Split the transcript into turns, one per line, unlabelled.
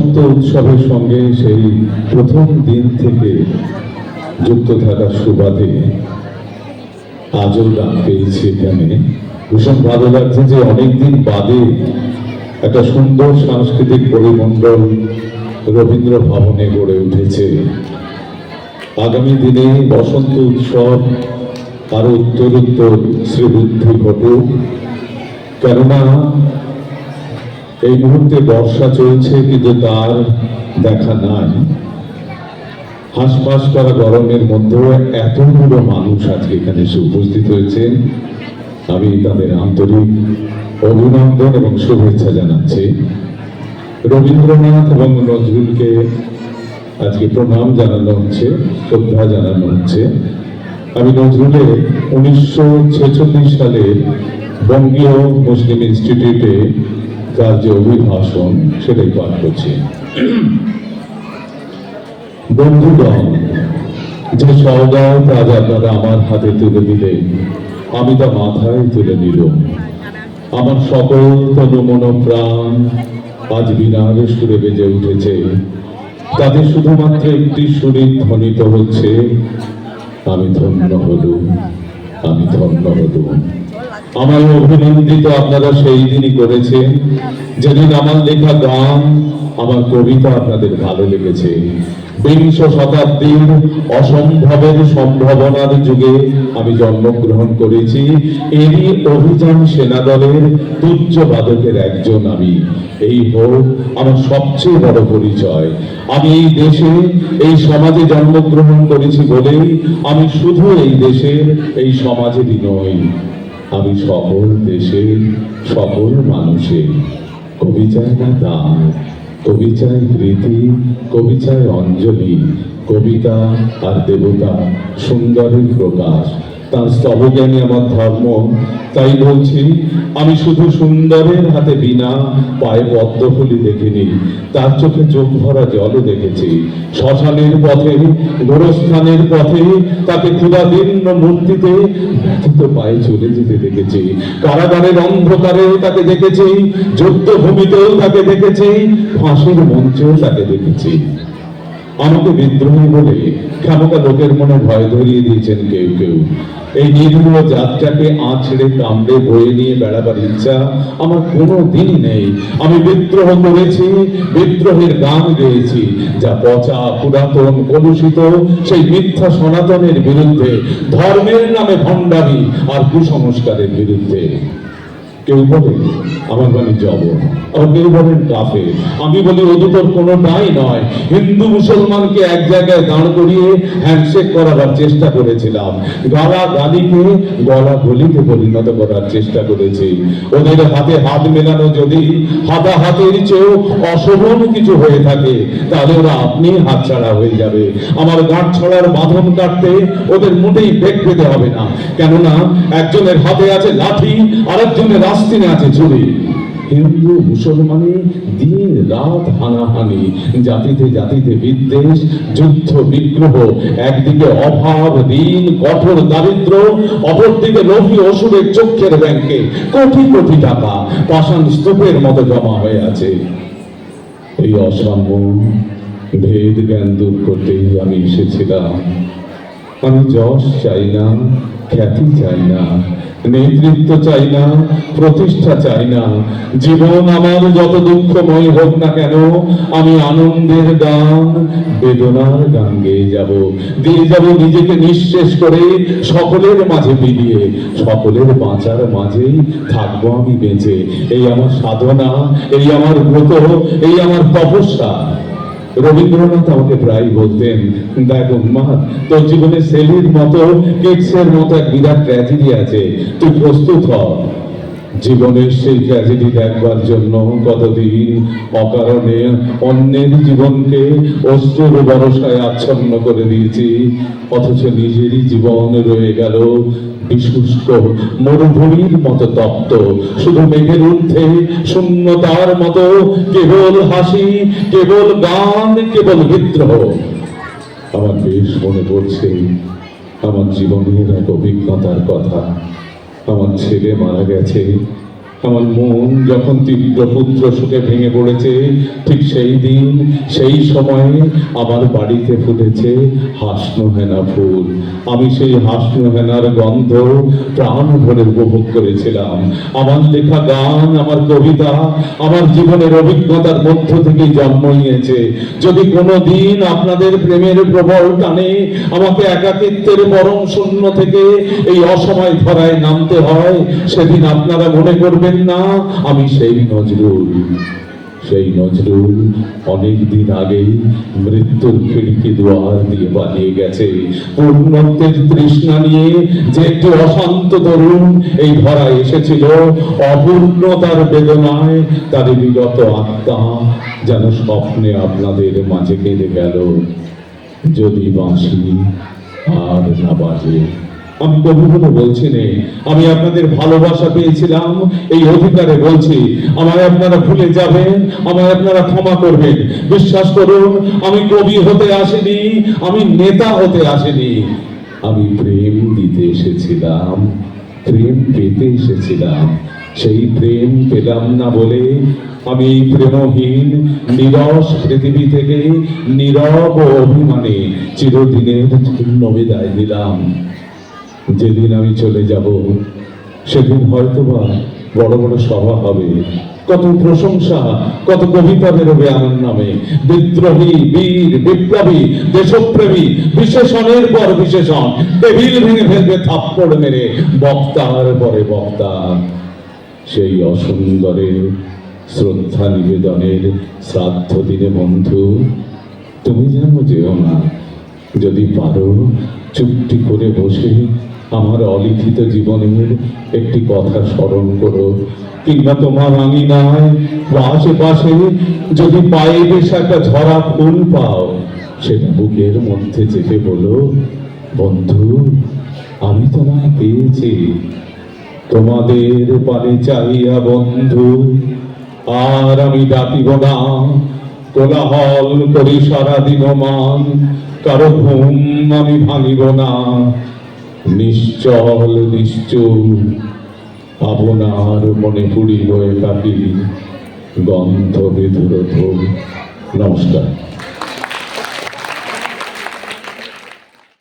বসন্ত উৎসবের সঙ্গে সেই প্রথম দিন থেকে যুক্ত থাকার সুবাদে আজও ডাক পেয়েছি এখানে। ভীষণ ভালো লাগছে যে অনেকদিন বাদে একটা সুন্দর সাংস্কৃতিক পরিমণ্ডল রবীন্দ্র ভবনে গড়ে উঠেছে। আগামী দিনে বসন্ত উৎসব আরো উত্তরোত্তর শ্রীবৃদ্ধি ঘটুক, কেননা এই মুহূর্তে বর্ষা চলছে কিন্তু তার দেখা নাই। হাঁসফাঁস করা গরমের মধ্যেও এতগুলো মানুষ আজকে এখানে এসে উপস্থিত হয়েছেন, আমি তাদের আন্তরিক অভিনন্দন এবং শুভেচ্ছা জানাচ্ছি। রবীন্দ্রনাথ এবং নজরুলকে আজকে প্রণাম জানানো হচ্ছে, শ্রদ্ধা জানানো হচ্ছে। আমি নজরুলের 1946 সালে বঙ্গীয় মুসলিম ইনস্টিটিউটে তার যে অভিভাষণ সেটাই পাঠ করছি। বন্ধুগণ, যে সওগাত আজ আপনারা আমার হাতে তুলে দিলেন, আমি তা মাথায় তুলে নিলাম। আমার সকল তনু মন প্রাণ আজ বিনার সুরে বেজে উঠেছে। তাতে শুধুমাত্র একটি সুরে ধ্বনিত হচ্ছে, আমি ধন্য হলুম, আমি ধন্য হলুম। আমার অভিনন্দিত আপনারা সেই দিনই করেছেন যেদিন আমার লেখা গান, আমার কবিতা আপনাদের ভালো লেগেছে। বিংশ শতাব্দীর অসম্ভবের সম্ভাবনার যুগে আমি জন্মগ্রহণ করেছি। এরই অভিযান সেনাদলের তুচ্ছ বাদকের একজন আমি। এই হোক আমার সবচেয়ে বড় পরিচয়। আমি এই দেশে, এই সমাজে জন্মগ্রহণ করেছি বলেই আমি শুধু এই দেশের, এই সমাজেরই নই, আমি সকল দেশের সকল মানুষের। কবি চায় না দান, কবি চায় প্রীতি, কবি চায় অঞ্জলি, কবিতা আর দেবতা সুন্দরের প্রকাশ। তার স্তবজ্ঞানী আমার ধর্ম। তাই বলছি, আমি শুধু সুন্দরের হাতে বীণা, পায়ে পদ্মফুলি দেখিনি, তার চোখে চোখ ভরা জলও দেখেছি। শ্মশানের পথে, গোরস্থানের পথে তাকে ক্ষুধাদীর্ণ মূর্তিতে ব্যথিত পায়ে চলে যেতে দেখেছি। কারাগারের অন্ধকারেও তাকে দেখেছি, যুদ্ধভূমিতেও তাকে দেখেছি, ফাঁসির মঞ্চেও তাকে দেখেছি। আমাকে বিদ্রোহী বলে খামোকা লোকের মনে ভয় ধরিয়ে দিয়েছেন কেউ কেউ। এই নিরীহ যাত্রাকে আঁচড়ে কামড়ে বয়ে নিয়ে বেড়াবার ইচ্ছা আমার কোনো দিনই নেই। আমি বিদ্রোহ করেছি, বিদ্রোহের গান গেয়েছি, যা পচা, পুরাতন, কলুষিত সেই মিথ্যা সনাতনের বিরুদ্ধে, ধর্মের নামে ভণ্ডামি আর কুসংস্কারের বিরুদ্ধে। কেউ বলে আমার বাণী জবর, আবার কেউ বলেন কাফের। আমি বলি ও দুটোর কোনোটাই নয়। হিন্দু মুসলমানকে এক জায়গায় দাঁড় করিয়ে হ্যান্ডশেক করাবার চেষ্টা করেছিলাম, গালা গালিকে গলা গলিতে পরিণত করার চেষ্টা করেছি। ওদের হাতে হাত মেলানো যদি হাতাহাতের চেয়েও অশোভন কিছু হয়ে থাকে, তাহলে ওরা আপনি হাতছাড়া হয়ে যাবে। আমার গাঁট ছড়ার বাঁধন কাটতে ওদের মোটেই বেগ পেতে হবে না, কেননা একজনের হাতে আছে লাঠি, আর একজনের রাস্তিনে আছে ছুরি। হিন্দু মুসলমানি দিন রাত হানাহানি, জাতিতে জাতিতে বিদ্বেষ, যুদ্ধ বিগ্রহ। একদিকে অভাব, ঋণ, কঠোর দারিদ্র, অপরদিকে লোভী অসুরের চক্ষের ব্যাংকে কোটি কোটি টাকা পাষাণ স্তূপের মতো জমা হয়ে আছে। এই অসাম্য ভেদ জ্ঞান দূর করতেই আমি এসেছিলাম। আমি যশ চাই না, খ্যাতি চাই না, নেতৃত্ব চাই না, প্রতিষ্ঠা চাই না। জীবন আমার যত দুঃখময় হোক না কেন, আমি আনন্দের গান, বেদনার গান গেয়ে যাব, দিয়ে যাব নিজেকে নিঃশেষ করে, সকলের মাঝে বিলিয়ে, সকলের বাঁচার মাঝেই থাকবো আমি বেঁচে। এই আমার সাধনা, এই আমার ব্রত, এই আমার তপস্যা। রবীন্দ্রনাথ আমাকে প্রায় বলতেন, দেখ উন্মাদ, তোর জীবনে সেলির মতো, কিডসের মতো এক বিরাট ট্র্যাজেডি আছে, তুই প্রস্তুত হ। জীবনের সেই ট্র্যাজেডি দেখবার জন্য কতদিন অকারণে অন্যের জীবনকে অশ্রুর বরসায় আচ্ছন্ন করে দিয়েছি, অথচ নিজেরই জীবন রয়ে গেল বিশুষ্ক মরুভূমির মতো তপ্ত, শুধু মেঘের ঊর্ধ্বে শূন্যতার মতো, কেবল হাসি, কেবল গান, কেবল বিদ্রোহ। আমার বেশ মনে পড়ছে আমার জীবনের এক অভিজ্ঞতার কথা। আমার ছেলে মারা গেছে, আমার মন যখন তীব্র পুত্র শোকে ভেঙে পড়েছে, ঠিক সেই দিন সেই সময়ে আমার বাড়িতে ফুটেছে হাসনোহেনা ফুল। আমি সেই হাসনোহেনার গন্ধ প্রাণ ভরে উপভোগ করেছিলাম। আমার লেখা গান, আমার কবিতা, আমার জীবনের অভিজ্ঞতার মধ্য থেকে জন্ম নিয়েছে। যদি কোনো দিন আপনাদের প্রেমের প্রবল টানে আমাকে একাকিত্বের পরম শূন্য থেকে এই অসময় ধরায় নামতে হয়, সেদিন আপনারা মনে করবেন না আমি সেই নজরুল অনেক দিন আগেই মৃত্যুর খিড়কি দুয়ার দিয়ে পালিয়ে গেছে। পূর্ণত্বের তৃষ্ণা নিয়ে যে একটি অশান্ত তরুণ এই ধরায় এসেছিল, অপূর্ণতার বেদনায় তার বিগত আত্মা যেন স্বপ্নে আপনাদের মাঝে কেঁদে গেল। যদি বাঁশি আর না বাজে। আমি কবি বলে বলছি নে, আমি আপনাদের ভালোবাসা পেয়েছিলাম এই অধিকারে বলছি। আমায় আপনারা ভুলে যাবেন, আমায় আপনারা ক্ষমা করবেন। বিশ্বাস করুন, আমি কবি হতে আসিনি, আমি নেতা হতে আসিনি। আমি প্রেম দিতে এসেছিলাম, প্রেম পেতে এসেছিলাম। সেই প্রেম পেলাম না বলে আমি এই প্রেমহীন নিরস পৃথিবী থেকে নীরব ও অভিমানে চিরদিনের জন্য বিদায় দিলাম। যেদিন আমি চলে যাব সেদিন হয়তোবা বড় বড় সভা হবে, কত প্রশংসা, কত কবিতা বেরোবে আমার নামে। বিদ্রোহী, বীর, বিপ্লবী, দেশপ্রেমী, বিশেষণের পর বিশেষণ টেবিল ভেঙে ফেলবে থাপ্পড় মেরে বক্তার পরে বক্তা। সেই অসুন্দরের শ্রদ্ধা নিবেদনের শ্রাদ্ধ দিনে বন্ধু তুমি যেন যেও না। যদি পারো চুপটি করে বসে আমার অলিখিত জীবনের একটি কথা স্মরণ করো, কিংবা তোমার আঙিনায় বা আশেপাশে যদি পায়ে বেশ একটা ঝরা ফুল পাও, সেটা বুকের মধ্যে চেপে বলো, বন্ধু আমি তোমায় পেয়েছি। তোমাদের পানে চাহিয়া বন্ধু আর আমি ডাকিব না, কোলাহল করি সারাদিন মান, কারো ঘুম আমি ভাঙিব না। নিশ্চল নিশ্চুপ আপনার মনে পুড়িব একাকী গন্ধ বিধুরত। নমস্কার।